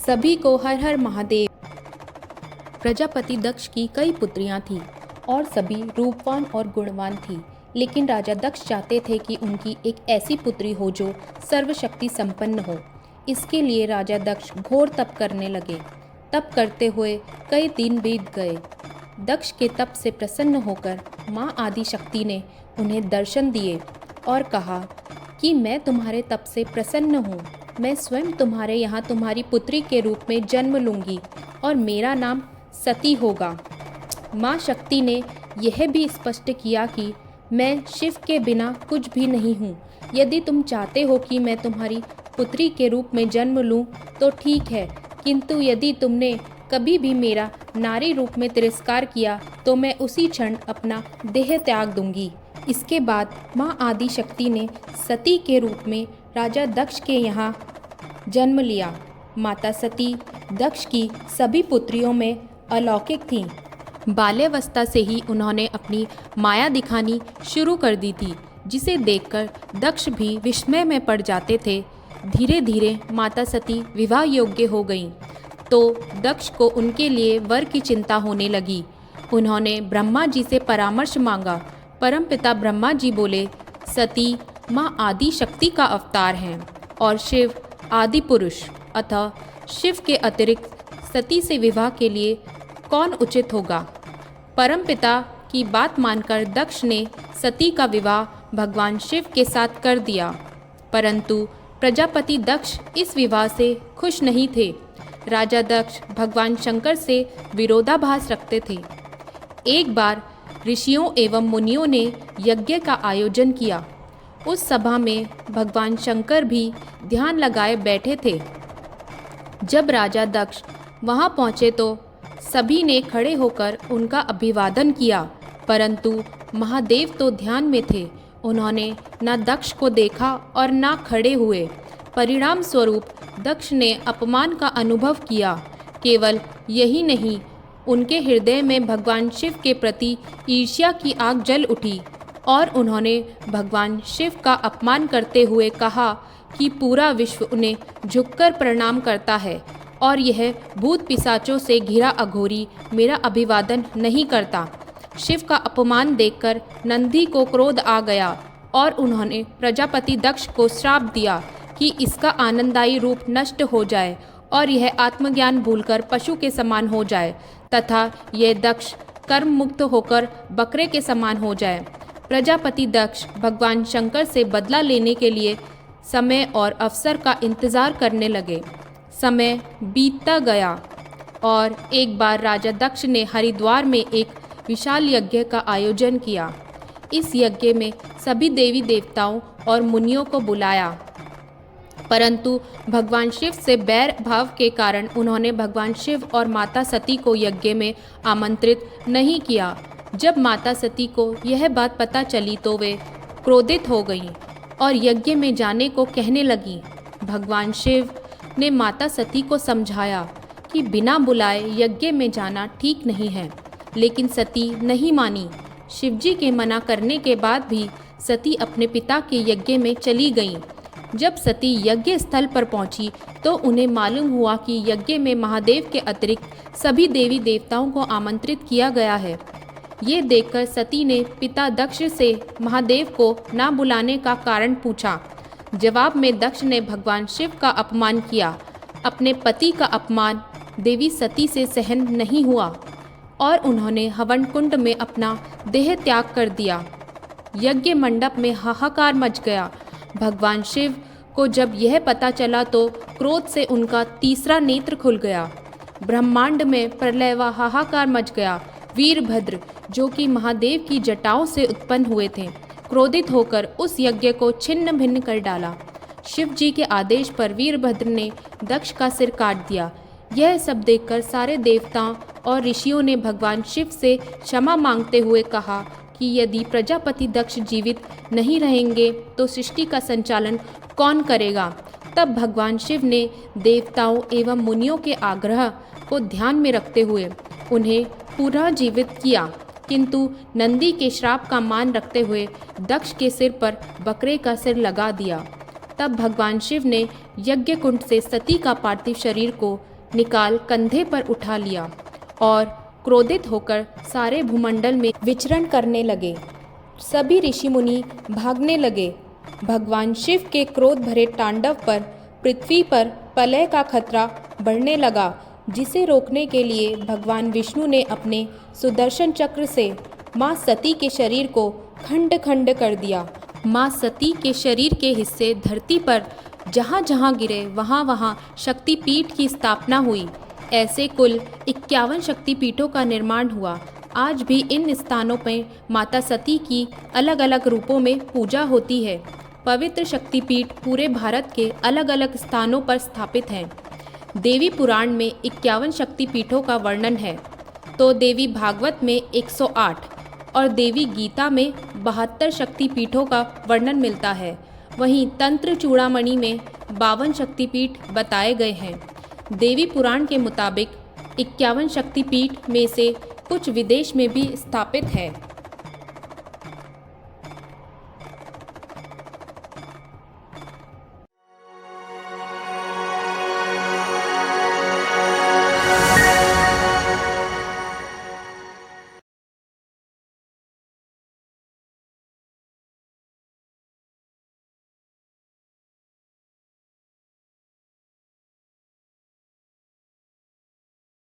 सभी को हर हर महादेव। प्रजापति दक्ष की कई पुत्रियां थीं और सभी रूपवान और गुणवान थीं, लेकिन राजा दक्ष चाहते थे कि उनकी एक ऐसी पुत्री हो जो सर्वशक्ति संपन्न हो। इसके लिए राजा दक्ष घोर तप करने लगे। तप करते हुए कई दिन बीत गए। दक्ष के तप से प्रसन्न होकर माँ आदि शक्ति ने उन्हें दर्शन दिए और कहा कि मैं तुम्हारे तप से प्रसन्न हूँ। मैं स्वयं तुम्हारे यहाँ तुम्हारी पुत्री के रूप में जन्म लूँगी और मेरा नाम सती होगा। माँ शक्ति ने यह भी स्पष्ट किया कि मैं शिव के बिना कुछ भी नहीं हूँ। यदि तुम चाहते हो कि मैं तुम्हारी पुत्री के रूप में जन्म लूँ तो ठीक है, किंतु यदि तुमने कभी भी मेरा नारी रूप में तिरस्कार किया तो मैं उसी क्षण अपना देह त्याग दूंगी। इसके बाद माँ आदि शक्ति ने सती के रूप में राजा दक्ष के यहाँ जन्म लिया। माता सती दक्ष की सभी पुत्रियों में अलौकिक थीं। बाल्यावस्था से ही उन्होंने अपनी माया दिखानी शुरू कर दी थी, जिसे देखकर दक्ष भी विस्मय में पड़ जाते थे। धीरे धीरे माता सती विवाह योग्य हो गईं, तो दक्ष को उनके लिए वर की चिंता होने लगी। उन्होंने ब्रह्मा जी से परामर्श मांगा। परमपिता ब्रह्मा जी बोले, सती माँ आदि शक्ति का अवतार हैं और शिव आदि पुरुष, अतः शिव के अतिरिक्त सती से विवाह के लिए कौन उचित होगा। परमपिता की बात मानकर दक्ष ने सती का विवाह भगवान शिव के साथ कर दिया, परंतु प्रजापति दक्ष इस विवाह से खुश नहीं थे। राजा दक्ष भगवान शंकर से विरोधाभास रखते थे। एक बार ऋषियों एवं मुनियों ने यज्ञ का आयोजन किया। उस सभा में भगवान शंकर भी ध्यान लगाए बैठे थे। जब राजा दक्ष वहां पहुंचे तो सभी ने खड़े होकर उनका अभिवादन किया, परंतु महादेव तो ध्यान में थे। उन्होंने न दक्ष को देखा और न खड़े हुए। परिणाम स्वरूप दक्ष ने अपमान का अनुभव किया। केवल यही नहीं, उनके हृदय में भगवान शिव के प्रति ईर्ष्या की आग जल उठी और उन्होंने भगवान शिव का अपमान करते हुए कहा कि पूरा विश्व उन्हें झुककर प्रणाम करता है और यह भूत पिशाचों से घिरा अघोरी मेरा अभिवादन नहीं करता। शिव का अपमान देखकर नंदी को क्रोध आ गया और उन्होंने प्रजापति दक्ष को श्राप दिया कि इसका आनंददायी रूप नष्ट हो जाए और यह आत्मज्ञान भूलकर पशु के समान हो जाए तथा यह दक्ष कर्म मुक्त होकर बकरे के समान हो जाए। प्रजापति दक्ष भगवान शंकर से बदला लेने के लिए समय और अवसर का इंतजार करने लगे। समय बीतता गया और एक बार राजा दक्ष ने हरिद्वार में एक विशाल यज्ञ का आयोजन किया। इस यज्ञ में सभी देवी देवताओं और मुनियों को बुलाया, परंतु भगवान शिव से बैर भाव के कारण उन्होंने भगवान शिव और माता सती को यज्ञ में आमंत्रित नहीं किया। जब माता सती को यह बात पता चली तो वे क्रोधित हो गईं और यज्ञ में जाने को कहने लगीं। भगवान शिव ने माता सती को समझाया कि बिना बुलाए यज्ञ में जाना ठीक नहीं है, लेकिन सती नहीं मानी। शिवजी के मना करने के बाद भी सती अपने पिता के यज्ञ में चली गईं। जब सती यज्ञ स्थल पर पहुंची तो उन्हें मालूम हुआ कि यज्ञ में महादेव के अतिरिक्त सभी देवी देवताओं को आमंत्रित किया गया है। ये देखकर सती ने पिता दक्ष से महादेव को ना बुलाने का कारण पूछा। जवाब में दक्ष ने भगवान शिव का अपमान किया। अपने पति का अपमान देवी सती से सहन नहीं हुआ और उन्होंने हवन कुंड में अपना देह त्याग कर दिया। यज्ञ मंडप में हाहाकार मच गया। भगवान शिव को जब यह पता चला तो क्रोध से उनका तीसरा नेत्र खुल गया। ब्रह्मांड में प्रलय व हाहाकार मच गया। वीरभद्र, जो कि महादेव की जटाओं से उत्पन्न हुए थे, क्रोधित होकर उस यज्ञ को छिन्न भिन्न कर डाला। शिव जी के आदेश पर वीरभद्र ने दक्ष का सिर काट दिया। यह सब देखकर सारे देवताओं और ऋषियों ने भगवान शिव से क्षमा मांगते हुए कहा कि यदि प्रजापति दक्ष जीवित नहीं रहेंगे तो सृष्टि का संचालन कौन करेगा। तब भगवान शिव ने देवताओं एवं मुनियों के आग्रह को ध्यान में रखते हुए उन्हें पुनः जीवित किया, किंतु नंदी के श्राप का मान रखते हुए दक्ष के सिर पर बकरे का सिर लगा दिया। तब भगवान शिव ने यज्ञ कुंड से सती का पार्थिव शरीर को निकाल कंधे पर उठा लिया और क्रोधित होकर सारे भूमंडल में विचरण करने लगे। सभी ऋषि मुनि भागने लगे। भगवान शिव के क्रोध भरे तांडव पर पृथ्वी पर प्रलय का खतरा बढ़ने लगा, जिसे रोकने के लिए भगवान विष्णु ने अपने सुदर्शन चक्र से माँ सती के शरीर को खंड खंड कर दिया। माँ सती के शरीर के हिस्से धरती पर जहाँ जहाँ गिरे वहाँ वहाँ शक्तिपीठ की स्थापना हुई। ऐसे कुल 51 शक्तिपीठों का निर्माण हुआ। आज भी इन स्थानों पर माता सती की अलग अलग रूपों में पूजा होती है। पवित्र शक्तिपीठ पूरे भारत के अलग अलग स्थानों पर स्थापित हैं। देवी पुराण में 51 शक्तिपीठों का वर्णन है, तो देवी भागवत में 108 और देवी गीता में 72 शक्तिपीठों का वर्णन मिलता है। वहीं तंत्र चूड़ामणि में 52 शक्तिपीठ बताए गए हैं। देवी पुराण के मुताबिक 51 शक्तिपीठ में से कुछ विदेश में भी स्थापित है।